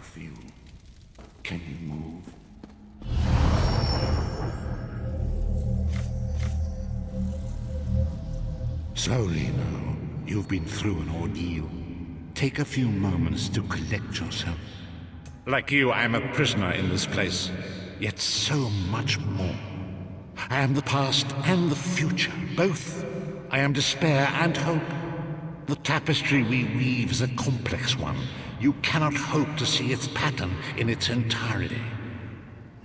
for you. Can you move? Slowly now. You've been through an ordeal. Take a few moments to collect yourself. Like you, I am a prisoner in this place. Yet so much more. I am the past and the future, both. I am despair and hope. The tapestry we weave is a complex one. You cannot hope to see its pattern in its entirety.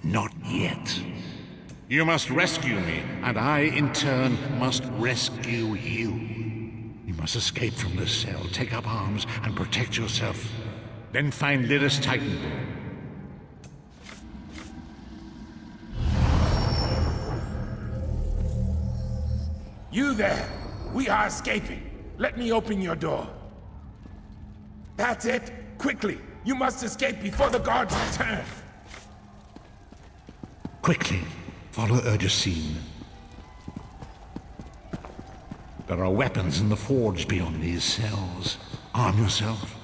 Not yet. You must rescue me, and I, in turn, must rescue you. You must escape from this cell, take up arms, and protect yourself. Then find Lyris Titanborn. You there! We are escaping. Let me open your door. That's it! Quickly! You must escape before the guards return! Quickly, follow Urgesine. There are weapons in the forge beyond these cells. Arm yourself.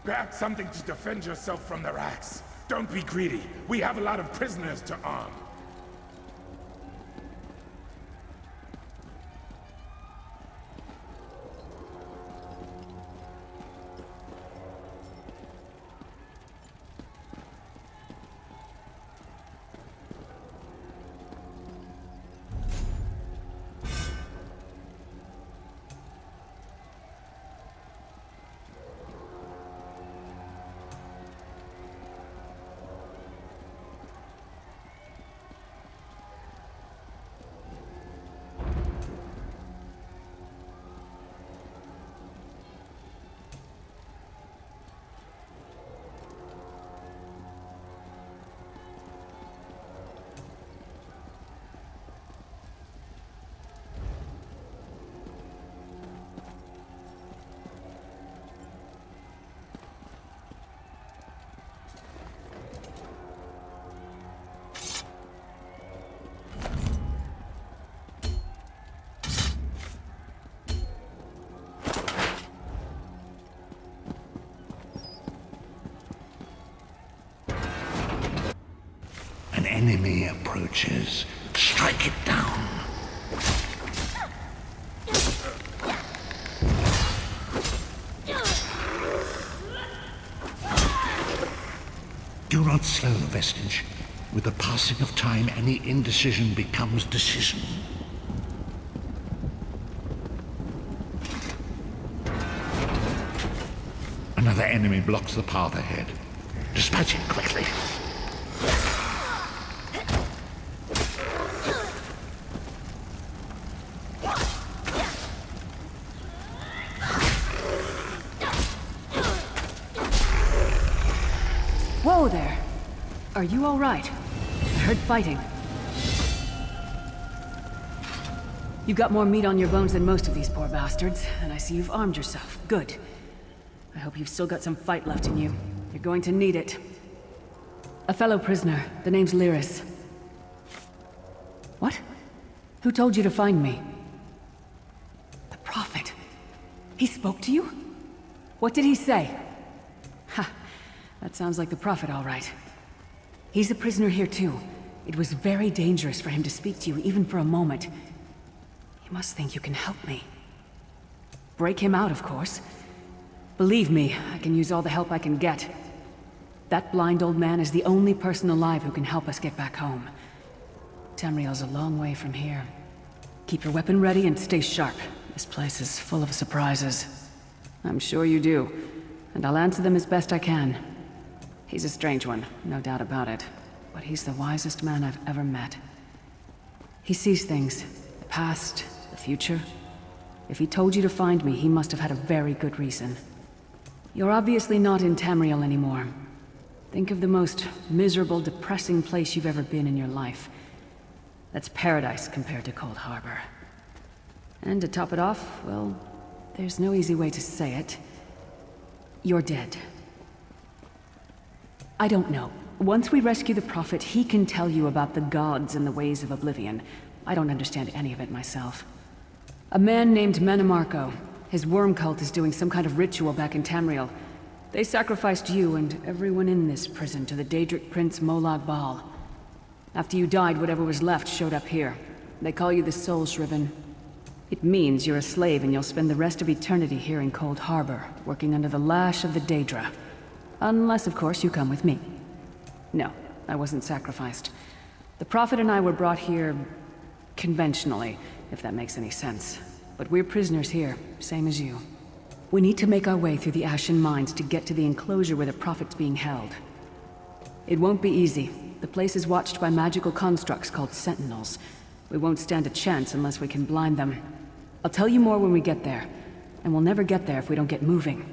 Grab something to defend yourself from the rats. Don't be greedy. We have a lot of prisoners to arm. Enemy approaches. Strike it down. Do not slow the vestige. With the passing of time, any indecision becomes decision. Another enemy blocks the path ahead. Dispatch it quickly. Whoa there! Are you all right? I heard fighting. You've got more meat on your bones than most of these poor bastards, and I see you've armed yourself. Good. I hope you've still got some fight left in you. You're going to need it. A fellow prisoner. The name's Lyris. What? Who told you to find me? The Prophet. He spoke to you? What did he say? Ha! That sounds like the Prophet, all right. He's a prisoner here, too. It was very dangerous for him to speak to you, even for a moment. You must think you can help me. Break him out, of course. Believe me, I can use all the help I can get. That blind old man is the only person alive who can help us get back home. Tamriel's a long way from here. Keep your weapon ready and stay sharp. This place is full of surprises. I'm sure you do, and I'll answer them as best I can. He's a strange one, no doubt about it, but he's the wisest man I've ever met. He sees things, the past, the future. If he told you to find me, he must have had a very good reason. You're obviously not in Tamriel anymore. Think of the most miserable, depressing place you've ever been in your life. That's paradise compared to Cold Harbor. And to top it off, well, there's no easy way to say it. You're dead. I don't know. Once we rescue the Prophet, he can tell you about the gods and the ways of oblivion. I don't understand any of it myself. A man named Manamarco. His worm cult is doing some kind of ritual back in Tamriel. They sacrificed you and everyone in this prison to the Daedric Prince Molag Bal. After you died, whatever was left showed up here. They call you the Soul Shriven. It means you're a slave and you'll spend the rest of eternity here in Cold Harbor, working under the lash of the Daedra. Unless, of course, you come with me. No, I wasn't sacrificed. The Prophet and I were brought here conventionally, if that makes any sense. But we're prisoners here, same as you. We need to make our way through the Ashen Mines to get to the enclosure where the Prophet's being held. It won't be easy. The place is watched by magical constructs called Sentinels. We won't stand a chance unless we can blind them. I'll tell you more when we get there, and we'll never get there if we don't get moving.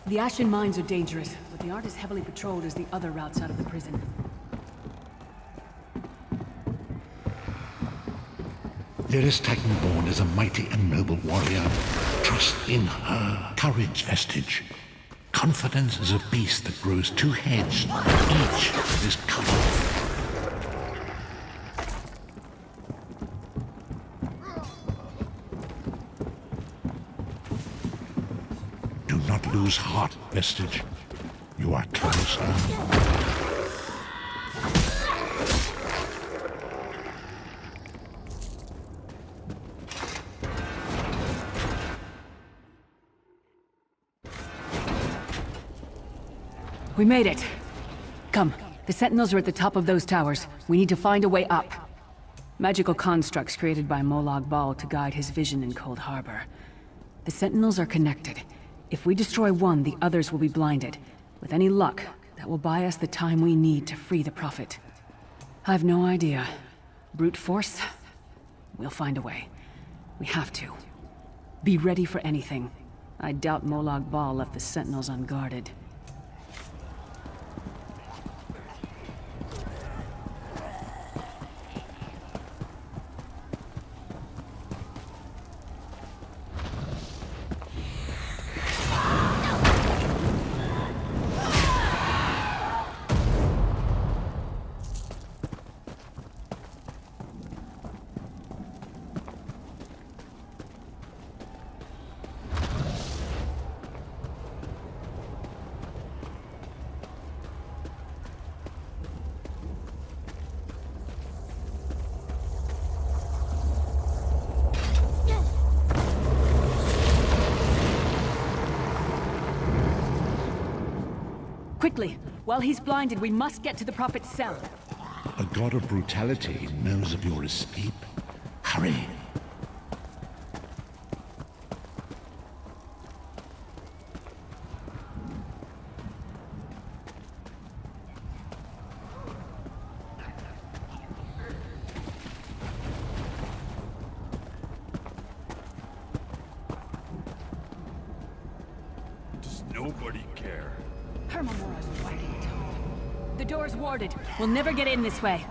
The Ashen Mines are dangerous, but they aren't as heavily patrolled as the other routes out of the prison. Lyris Titanborn is a mighty and noble warrior. Trust in her. Courage, Vestige. Confidence is a beast that grows two heads, each that is cut off. Do not lose heart, Vestige. You are close now. We made it. Come, the Sentinels are at the top of those towers. We need to find a way up. Magical constructs created by Molag Bal to guide his vision in Cold Harbor. The Sentinels are connected. If we destroy one, the others will be blinded. With any luck, that will buy us the time we need to free the Prophet. I've no idea. Brute force? We'll find a way. We have to. Be ready for anything. I doubt Molag Bal left the Sentinels unguarded. Quickly! While he's blinded, we must get to the Prophet's cell. A god of brutality knows of your escape. Hurry! Does nobody care? Hermamora's wagging tongue. The door's warded. We'll never get in this way.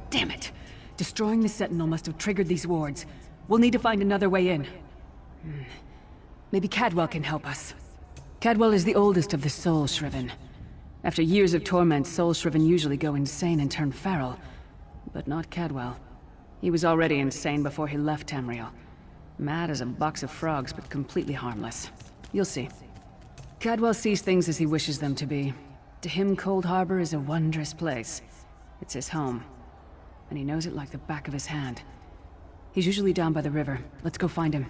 Damn it! Destroying the Sentinel must have triggered these wards. We'll need to find another way in. Maybe Cadwell can help us. Cadwell is the oldest of the Soul Shriven. After years of torment, Soul Shriven usually go insane and turn feral. But not Cadwell. He was already insane before he left Tamriel. Mad as a box of frogs, but completely harmless. You'll see. Cadwell sees things as he wishes them to be. To him, Cold Harbor is a wondrous place. It's his home. And he knows it like the back of his hand. He's usually down by the river. Let's go find him.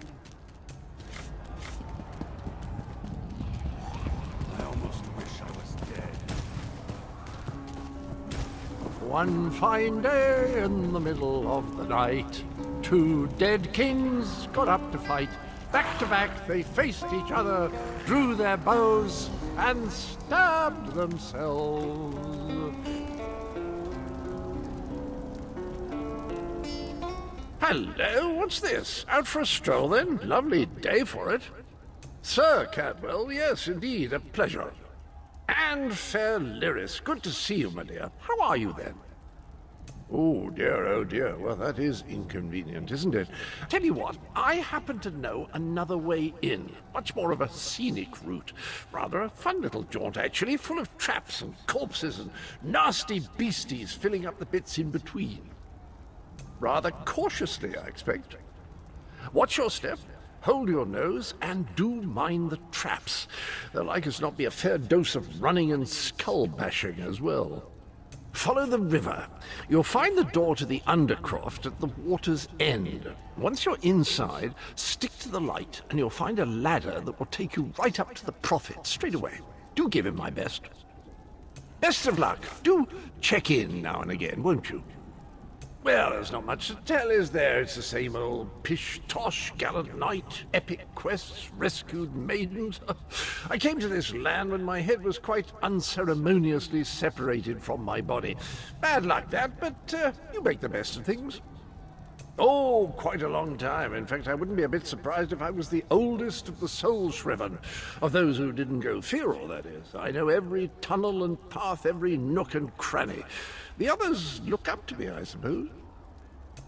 I almost wish I was dead. One fine day in the middle of the night, two dead kings got up to fight. Back to back they faced each other, drew their bows, and stabbed themselves. Hello, what's this? Out for a stroll then? Lovely day for it. Sir Cadwell, yes, indeed, a pleasure. And fair Lyris, good to see you, my dear. How are you then? Oh dear, well that is inconvenient, isn't it? Tell you what, I happen to know another way in. Much more of a scenic route. Rather a fun little jaunt, actually, full of traps and corpses and nasty beasties filling up the bits in between. Rather cautiously, I expect. Watch your step, hold your nose, and do mind the traps. There'll like as not be a fair dose of running and skull-bashing as well. Follow the river. You'll find the door to the Undercroft at the water's end. Once you're inside, stick to the light, and you'll find a ladder that will take you right up to the Prophet straight away. Do give him my best. Best of luck. Do check in now and again, won't you? Well, there's not much to tell, is there? It's the same old pish-tosh, gallant knight, epic quests, rescued maidens. I came to this land when my head was quite unceremoniously separated from my body. Bad luck, that, but you make the best of things. Oh, quite a long time. In fact, I wouldn't be a bit surprised if I was the oldest of the Soul Shriven. Of those who didn't go feral, that is. I know every tunnel and path, every nook and cranny. The others look up to me, I suppose.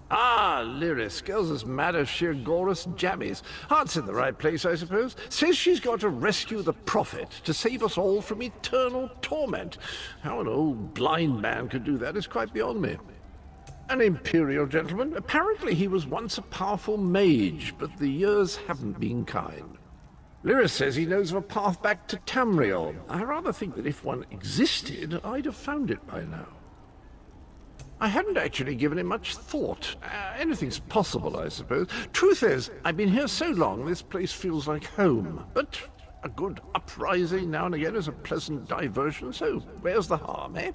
Ah, Lyris, girl's as mad as sheer Gorus jammies. Heart's in the right place, I suppose. Says she's got to rescue the Prophet to save us all from eternal torment. How an old blind man could do that is quite beyond me. An imperial gentleman. Apparently he was once a powerful mage, but the years haven't been kind. Lyris says he knows of a path back to Tamriel. I rather think that if one existed, I'd have found it by now. I hadn't actually given it much thought. Anything's possible, I suppose. Truth is, I've been here so long, this place feels like home. But a good uprising now and again is a pleasant diversion, so where's the harm, eh?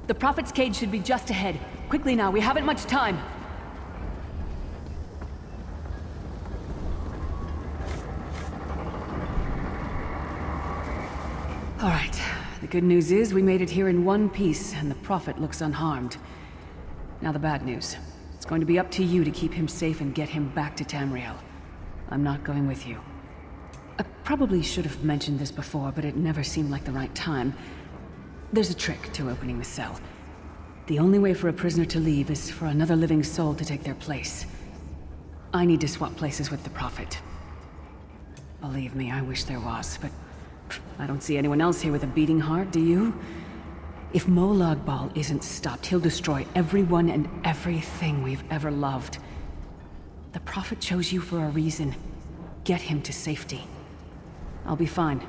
The Prophet's cage should be just ahead. Quickly now, we haven't much time. All right. The good news is we made it here in one piece, and the Prophet looks unharmed. Now the bad news. It's going to be up to you to keep him safe and get him back to Tamriel. I'm not going with you. I probably should have mentioned this before, but it never seemed like the right time. There's a trick to opening the cell. The only way for a prisoner to leave is for another living soul to take their place. I need to swap places with the Prophet. Believe me, I wish there was, but I don't see anyone else here with a beating heart, do you? If Molag Bal isn't stopped, he'll destroy everyone and everything we've ever loved. The Prophet chose you for a reason. Get him to safety. I'll be fine.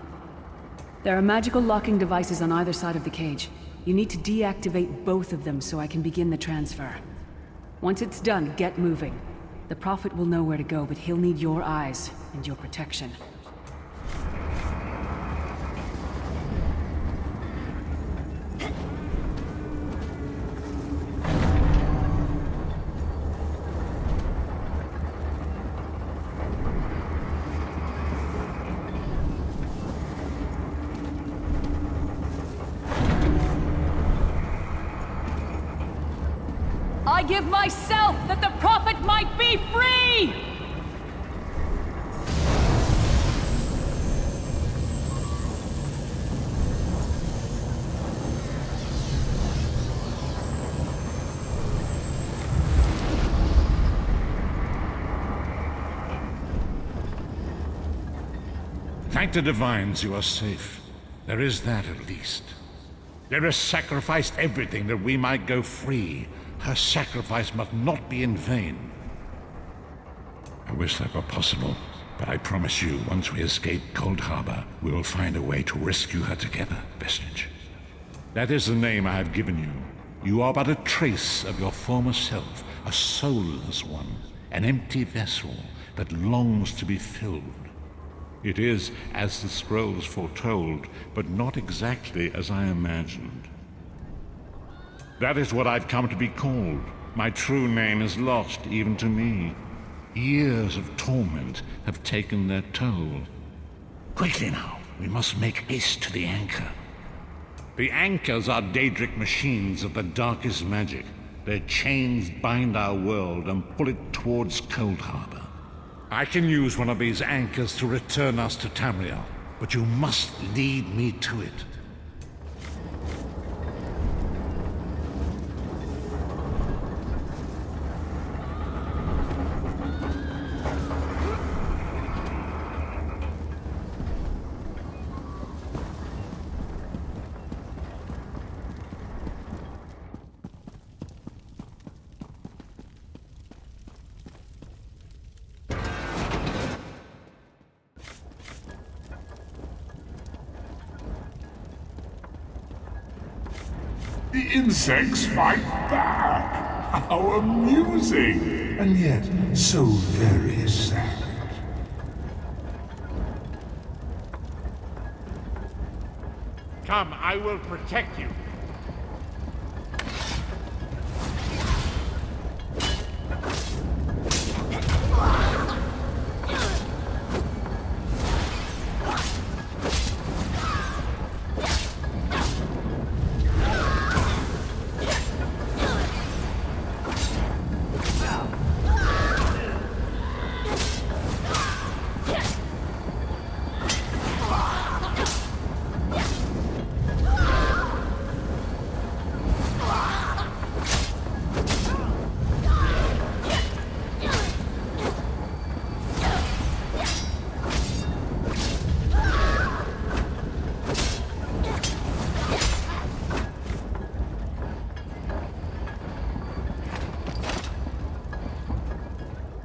There are magical locking devices on either side of the cage. You need to deactivate both of them so I can begin the transfer. Once it's done, get moving. The Prophet will know where to go, but he'll need your eyes and your protection. I give myself that the Prophet might be free! Thank the divines you are safe. There is that at least. There has sacrificed everything that we might go free. Her sacrifice must not be in vain. I wish that were possible, but I promise you, once we escape Cold Harbor, we will find a way to rescue her together, Vestige. That is the name I have given you. You are but a trace of your former self, a soulless one, an empty vessel that longs to be filled. It is as the scrolls foretold, but not exactly as I imagined. That is what I've come to be called. My true name is lost, even to me. Years of torment have taken their toll. Quickly now, we must make haste to the anchor. The anchors are Daedric machines of the darkest magic. Their chains bind our world and pull it towards Cold Harbor. I can use one of these anchors to return us to Tamriel, but you must lead me to it. The insects fight back! How amusing! And yet, so very sad. Come, I will protect you.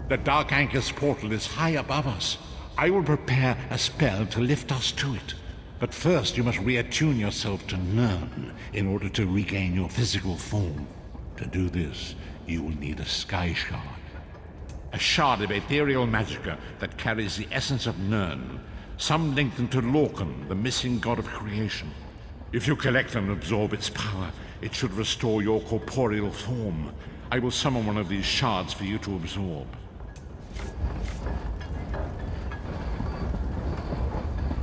The Dark Anchor's portal is high above us. I will prepare a spell to lift us to it. But first you must reattune yourself to Nirn in order to regain your physical form. To do this, you will need a Sky Shard. A shard of ethereal magicka that carries the essence of Nirn, some linked to Lorcan, the missing god of creation. If you collect and absorb its power, it should restore your corporeal form. I will summon one of these shards for you to absorb.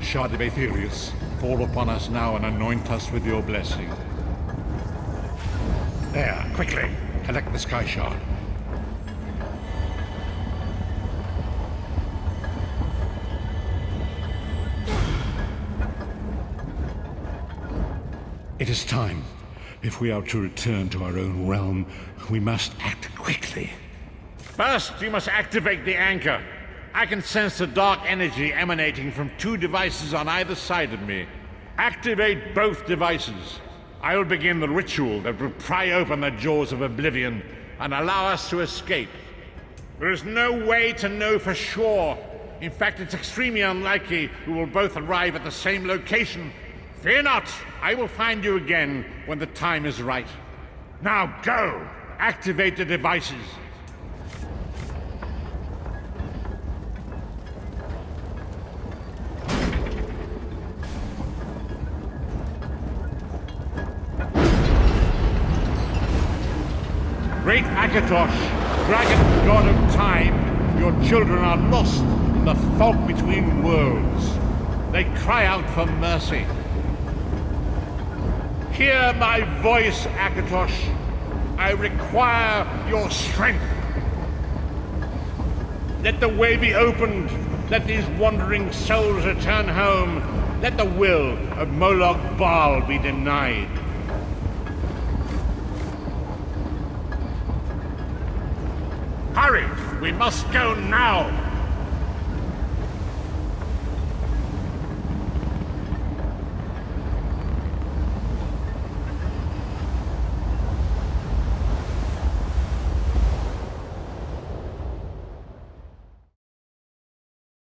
Shard of Aetherius, fall upon us now and anoint us with your blessing. There, quickly, collect the Sky Shard. It is time. If we are to return to our own realm, we must act quickly. First, you must activate the anchor. I can sense the dark energy emanating from 2 devices on either side of me. Activate both devices. I will begin the ritual that will pry open the jaws of oblivion and allow us to escape. There is no way to know for sure. In fact, it's extremely unlikely we will both arrive at the same location. Fear not, I will find you again when the time is right. Now go! Activate the devices. Great Akatosh, dragon god of time, your children are lost in the fog between worlds. They cry out for mercy. Hear my voice, Akatosh. I require your strength. Let the way be opened. Let these wandering souls return home. Let the will of Moloch Baal be denied. Hurry! We must go now!